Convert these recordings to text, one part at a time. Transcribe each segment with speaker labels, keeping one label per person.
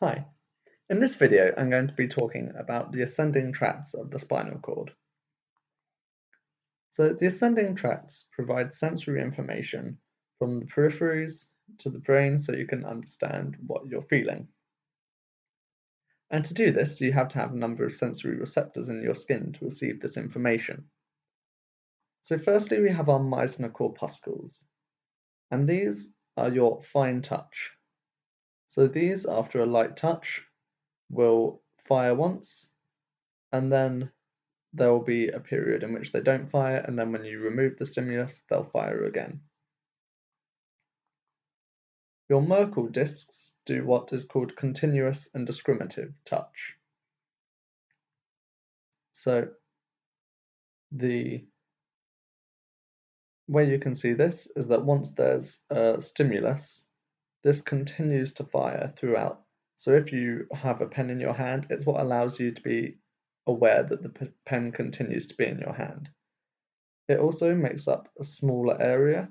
Speaker 1: Hi, in this video I'm going to be talking about the ascending tracts of the spinal cord. So the ascending tracts provide sensory information from the peripheries to the brain so you can understand what you're feeling. And to do this, you have to have a number of sensory receptors in your skin to receive this information. So firstly, we have our Meissner corpuscles, and these are your fine touch. So these, after a light touch, will fire once, and then there will be a period in which they don't fire, and then when you remove the stimulus, they'll fire again. Your Merkel discs do what is called continuous and discriminative touch. So the way you can see this is that once there's a stimulus, this continues to fire throughout. So if you have a pen in your hand, it's what allows you to be aware that the pen continues to be in your hand. It also makes up a smaller area,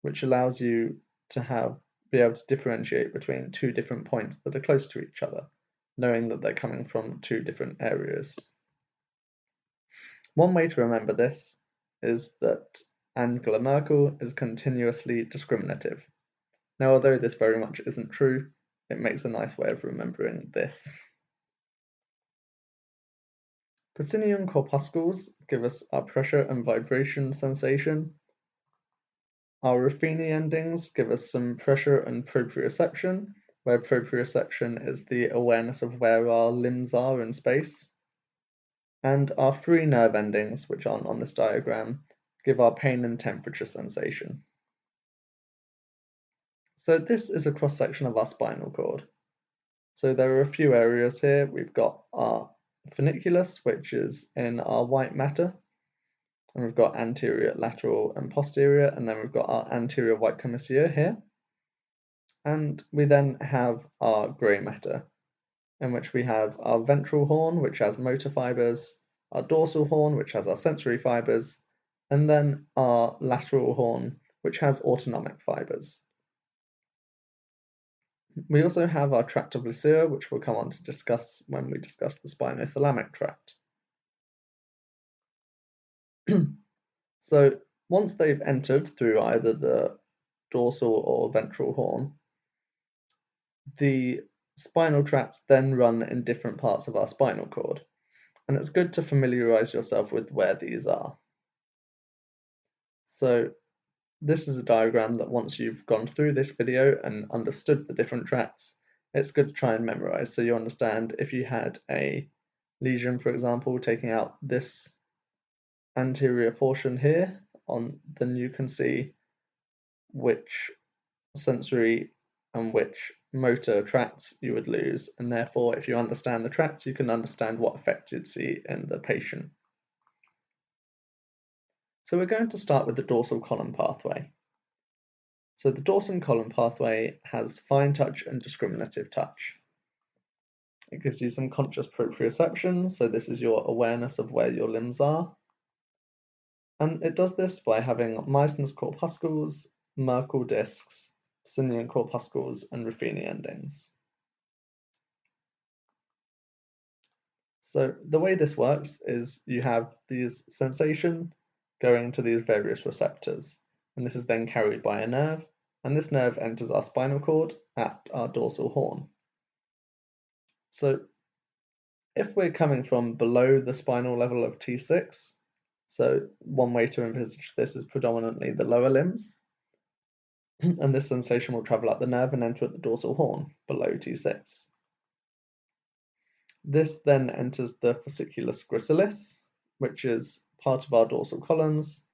Speaker 1: which allows you to be able to differentiate between two different points that are close to each other, knowing that they're coming from two different areas. One way to remember this is that Angela Merkel is continuously discriminative. Now, although this very much isn't true, it makes a nice way of remembering this. Pacinian corpuscles give us our pressure and vibration sensation. Our Ruffini endings give us some pressure and proprioception, where proprioception is the awareness of where our limbs are in space. And our free nerve endings, which aren't on this diagram, give our pain and temperature sensation. So this is a cross-section of our spinal cord. So there are a few areas here. We've got our funiculus, which is in our white matter, and we've got anterior, lateral, and posterior, and then we've got our anterior white commissure here. And we then have our grey matter, in which we have our ventral horn, which has motor fibers, our dorsal horn, which has our sensory fibers, and then our lateral horn, which has autonomic fibers. We also have our tract of Lycia, which we'll come on to discuss when we discuss the spinothalamic tract. So once they've entered through either the dorsal or ventral horn, the spinal tracts then run in different parts of our spinal cord, and it's good to familiarize yourself with where these are. So this is a diagram that once you've gone through this video and understood the different tracts, it's good to try and memorize so you understand if you had a lesion, for example, taking out this anterior portion here, then you can see which sensory and which motor tracts you would lose, and therefore if you understand the tracts you can understand what effect you'd see in the patient. So we're going to start with the dorsal column pathway. So the dorsal column pathway has fine touch and discriminative touch. It gives you some conscious proprioception, so this is your awareness of where your limbs are. And it does this by having Meissner's corpuscles, Merkel discs, Pacinian corpuscles, and Ruffini endings. So the way this works is you have these sensation going to these various receptors, and this is then carried by a nerve, and this nerve enters our spinal cord at our dorsal horn. So if we're coming from below the spinal level of T6, so one way to envisage this is predominantly the lower limbs, and this sensation will travel up the nerve and enter at the dorsal horn below T6. This then enters the fasciculus gracilis, which is part of our dorsal columns,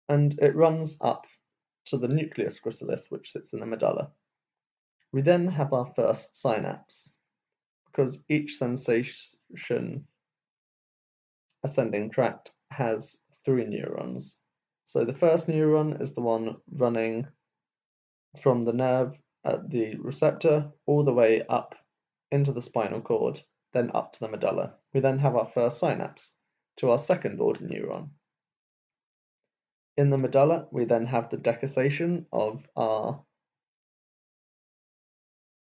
Speaker 1: and it runs up to the nucleus gracilis, which sits in the medulla. We then have our first synapse, because each sensation ascending tract has 3 neurons. So the first neuron is the one running from the nerve at the receptor all the way up into the spinal cord, then up to the medulla. We then have our first synapse to our second order neuron. In the medulla, we then have the decussation of our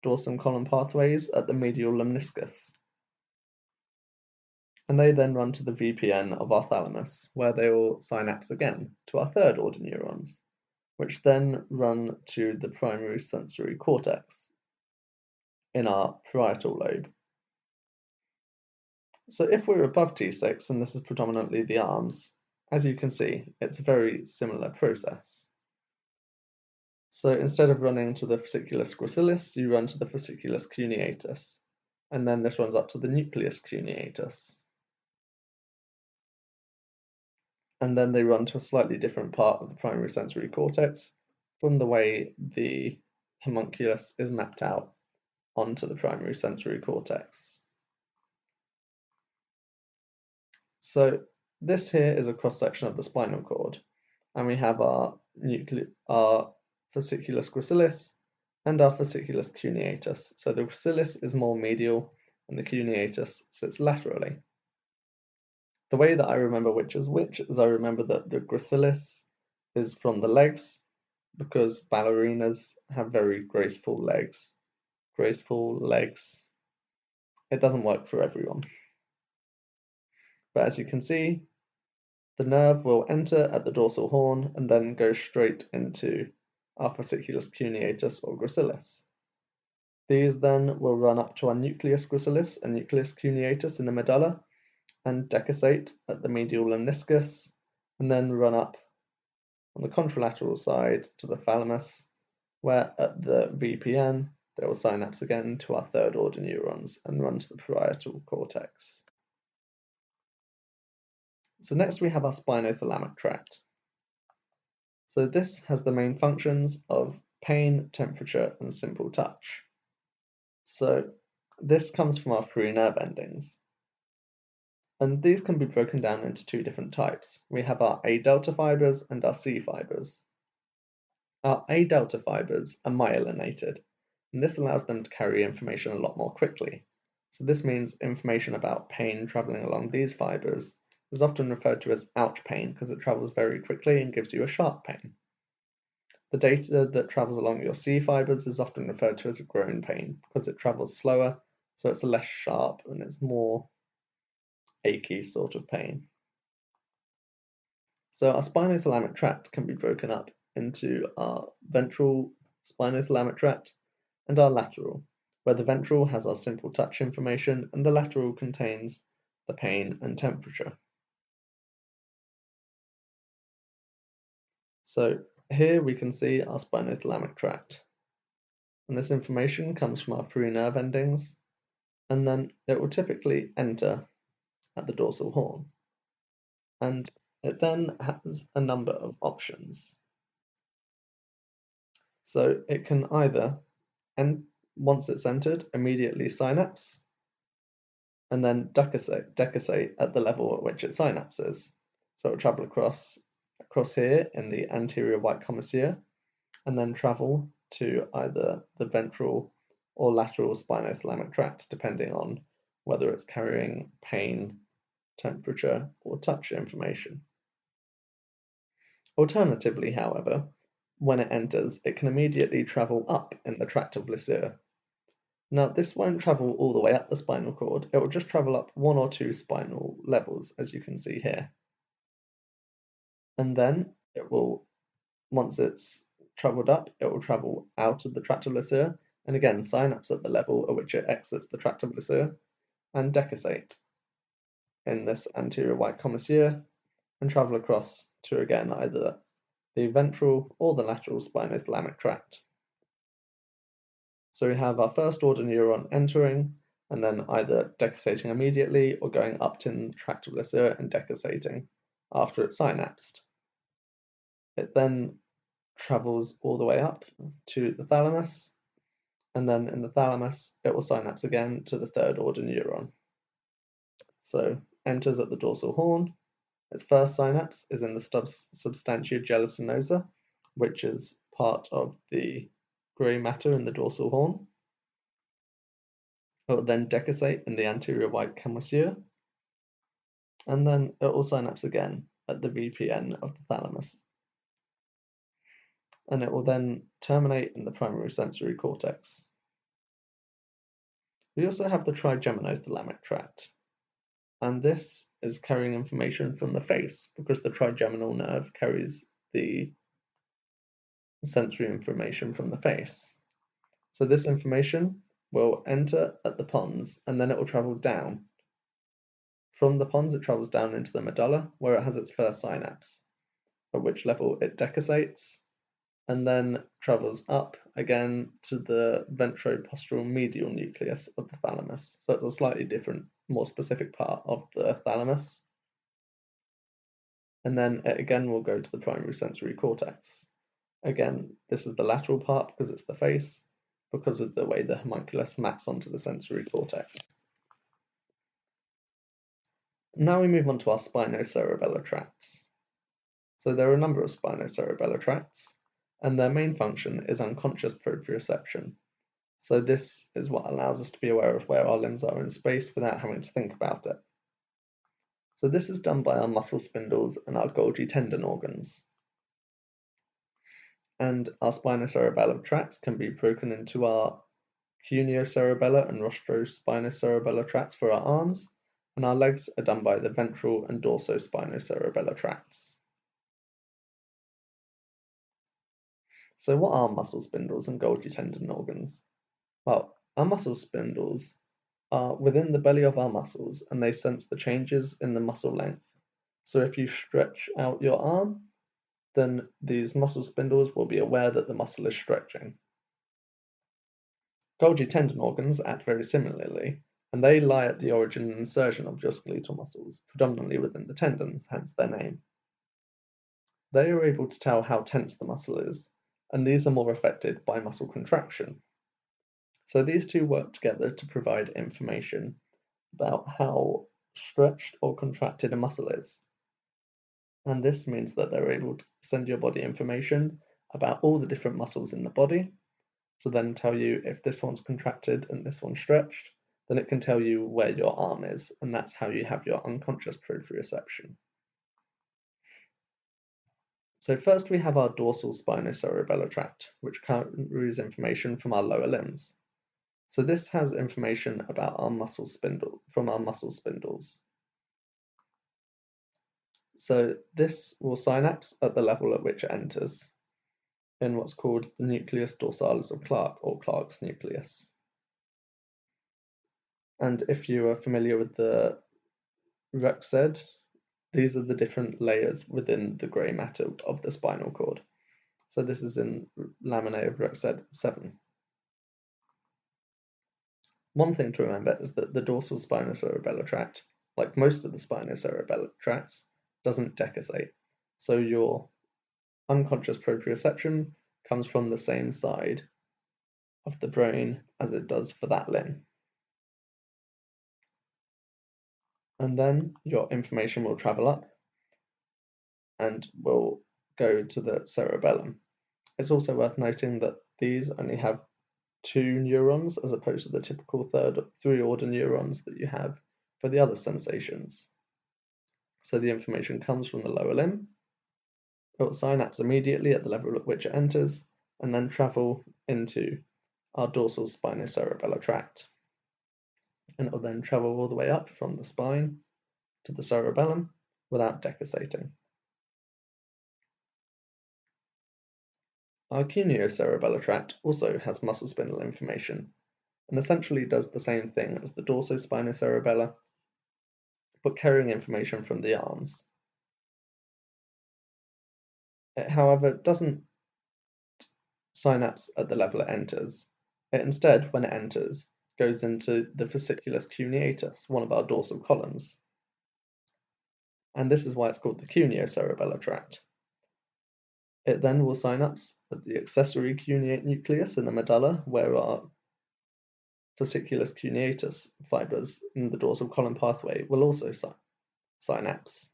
Speaker 1: dorsum column pathways at the medial lemniscus. And they then run to the VPN of our thalamus, where they will synapse again to our third order neurons, which then run to the primary sensory cortex in our parietal lobe. So if we're above T6, and this is predominantly the arms, as you can see, it's a very similar process. So instead of running to the fasciculus gracilis, you run to the fasciculus cuneatus, and then this runs up to the nucleus cuneatus. And then they run to a slightly different part of the primary sensory cortex from the way the homunculus is mapped out onto the primary sensory cortex. So this here is a cross-section of the spinal cord, and we have our fasciculus gracilis and our fasciculus cuneatus. So the gracilis is more medial and the cuneatus sits laterally. The way that I remember which is I remember that the gracilis is from the legs, because ballerinas have very graceful legs. Graceful legs. It doesn't work for everyone. But as you can see, the nerve will enter at the dorsal horn and then go straight into our fasciculus cuneatus or gracilis. These then will run up to our nucleus gracilis and nucleus cuneatus in the medulla and decussate at the medial lemniscus, and then run up on the contralateral side to the thalamus, where at the VPN they will synapse again to our third order neurons and run to the parietal cortex. So next we have our spinothalamic tract. So this has the main functions of pain, temperature, and simple touch. So this comes from our three nerve endings. And these can be broken down into two different types. We have our A delta fibers and our C fibers. Our A delta fibers are myelinated, and this allows them to carry information a lot more quickly. So this means information about pain traveling along these fibers is often referred to as ouch pain because it travels very quickly and gives you a sharp pain. The data that travels along your C fibers is often referred to as a groan pain because it travels slower, so it's less sharp and it's more achy sort of pain. So our spinothalamic tract can be broken up into our ventral spinothalamic tract and our lateral, where the ventral has our simple touch information and the lateral contains the pain and temperature. So here we can see our spinothalamic tract, and this information comes from our three nerve endings, and then it will typically enter at the dorsal horn, and it then has a number of options. So it can either, and once it's entered, immediately synapse, and then decussate at the level at which it synapses. So it will travel across here in the anterior white commisure, and then travel to either the ventral or lateral spinothalamic tract, depending on whether it's carrying pain, temperature, or touch information. Alternatively, however, when it enters, it can immediately travel up in the tract of Blisseur. Now, this won't travel all the way up the spinal cord, it will just travel up one or two spinal levels, as you can see here. And then it will, once it's travelled up, it will travel out of the tract of Blisseur, and again synapse at the level at which it exits the tract of Blisseur, and decussate in this anterior white commisure, and travel across to again either the ventral or the lateral spinothalamic tract. So we have our first order neuron entering, and then either decussating immediately or going up to the tract of Blisseur and decussating after it's synapsed. It then travels all the way up to the thalamus, and then in the thalamus it will synapse again to the third order neuron. So enters at the dorsal horn. Its first synapse is in the substantia gelatinosa, which is part of the grey matter in the dorsal horn. It will then decussate in the anterior white commisure, and then it will synapse again at the VPN of the thalamus. And it will then terminate in the primary sensory cortex. We also have the trigeminothalamic tract, and this is carrying information from the face because the trigeminal nerve carries the sensory information from the face. So this information will enter at the pons and then it will travel down. From the pons it travels down into the medulla where it has its first synapse, at which level it decussates and then travels up again to the ventropostural medial nucleus of the thalamus. So it's a slightly different, more specific part of the thalamus. And then it again will go to the primary sensory cortex. Again, this is the lateral part because it's the face, because of the way the homunculus maps onto the sensory cortex. Now we move on to our spinocerebellar tracts. So there are a number of spinocerebellar tracts, and their main function is unconscious proprioception. So this is what allows us to be aware of where our limbs are in space without having to think about it. So this is done by our muscle spindles and our Golgi tendon organs. And our spinocerebellar tracts can be broken into our cuneo-cerebellar and rostrospinocerebellar tracts for our arms, and our legs are done by the ventral and dorsospinocerebellar tracts. So what are muscle spindles and Golgi tendon organs? Well, our muscle spindles are within the belly of our muscles and they sense the changes in the muscle length. So if you stretch out your arm, then these muscle spindles will be aware that the muscle is stretching. Golgi tendon organs act very similarly, and they lie at the origin and insertion of your skeletal muscles, predominantly within the tendons, hence their name. They are able to tell how tense the muscle is, and these are more affected by muscle contraction. So these two work together to provide information about how stretched or contracted a muscle is. And this means that they're able to send your body information about all the different muscles in the body. So then tell you if this one's contracted and this one's stretched, then it can tell you where your arm is, and that's how you have your unconscious proprioception. So first we have our dorsal spinocerebellar tract, which carries information from our lower limbs. So this has information about our muscle spindle from our muscle spindles. So this will synapse at the level at which it enters in what's called the nucleus dorsalis of Clark, or Clark's nucleus. And if you are familiar with the Rexed, these are the different layers within the grey matter of the spinal cord. So this is in laminae of Rexed 7. One thing to remember is that the dorsal spinocerebellar tract, like most of the spinocerebellar tracts, doesn't decussate. So your unconscious proprioception comes from the same side of the brain as it does for that limb. And then your information will travel up and will go to the cerebellum. It's also worth noting that these only have 2 neurons as opposed to the typical 3-order neurons that you have for the other sensations. So the information comes from the lower limb, it will synapse immediately at the level at which it enters, and then travel into our dorsal spinocerebellar tract. And it will then travel all the way up from the spine to the cerebellum without decussating. Our cuneo-cerebellar tract also has muscle spindle information, and essentially does the same thing as the dorsospinocerebellar, but carrying information from the arms. It, however, doesn't synapse at the level it enters. It instead, when it enters, goes into the fasciculus cuneatus, one of our dorsal columns. And this is why it's called the cuneo-cerebellar tract. It then will synapse at the accessory cuneate nucleus in the medulla, where our fasciculus cuneatus fibers in the dorsal column pathway will also synapse.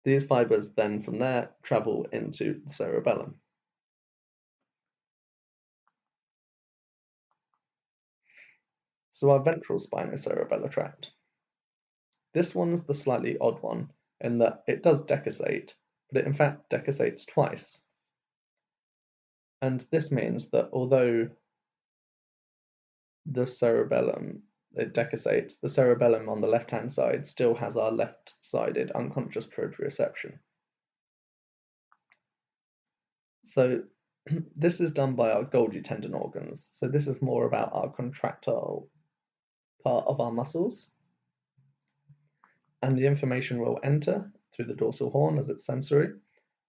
Speaker 1: These fibers then from there travel into the cerebellum. So our ventral spinocerebellar tract. This one's the slightly odd one in that it does decussate, but it in fact decussates twice. And this means that although the cerebellum, it decussates, the cerebellum on the left-hand side still has our left-sided unconscious proprioception. So this is done by our Golgi tendon organs. So this is more about our contractile part of our muscles. And the information will enter through the dorsal horn as it's sensory,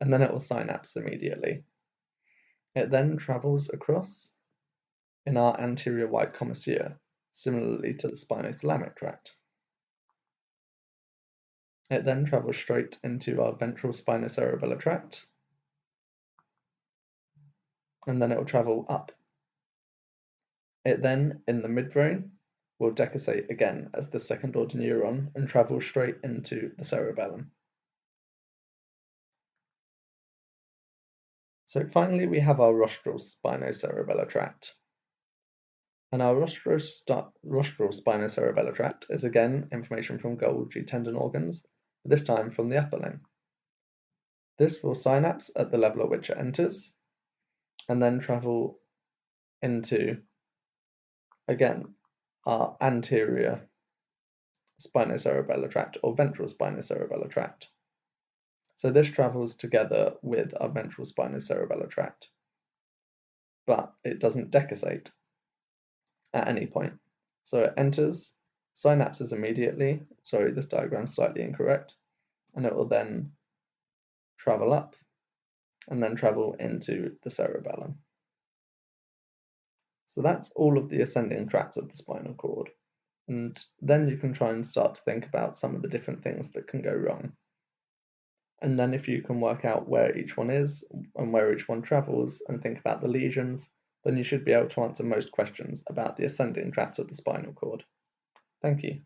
Speaker 1: and then it will synapse immediately. It then travels across in our anterior white commissure, similarly to the spinothalamic tract. It then travels straight into our ventral spinocerebellar tract, and then it will travel up. It then, in the midbrain, will decussate again as the second order neuron and travel straight into the cerebellum. So finally we have our rostral spinocerebellar tract. And our rostral spinocerebellar tract is again information from Golgi tendon organs, but this time from the upper limb. This will synapse at the level at which it enters, and then travel into, again, our anterior spinocerebellar tract or ventral spinocerebellar tract. So this travels together with our ventral spinocerebellar tract, but it doesn't decussate at any point. So it enters, synapses immediately, sorry, this diagram's slightly incorrect, and it will then travel up and then travel into the cerebellum. So that's all of the ascending tracts of the spinal cord. And then you can try and start to think about some of the different things that can go wrong. And then if you can work out where each one is and where each one travels and think about the lesions, then you should be able to answer most questions about the ascending tracts of the spinal cord. Thank you.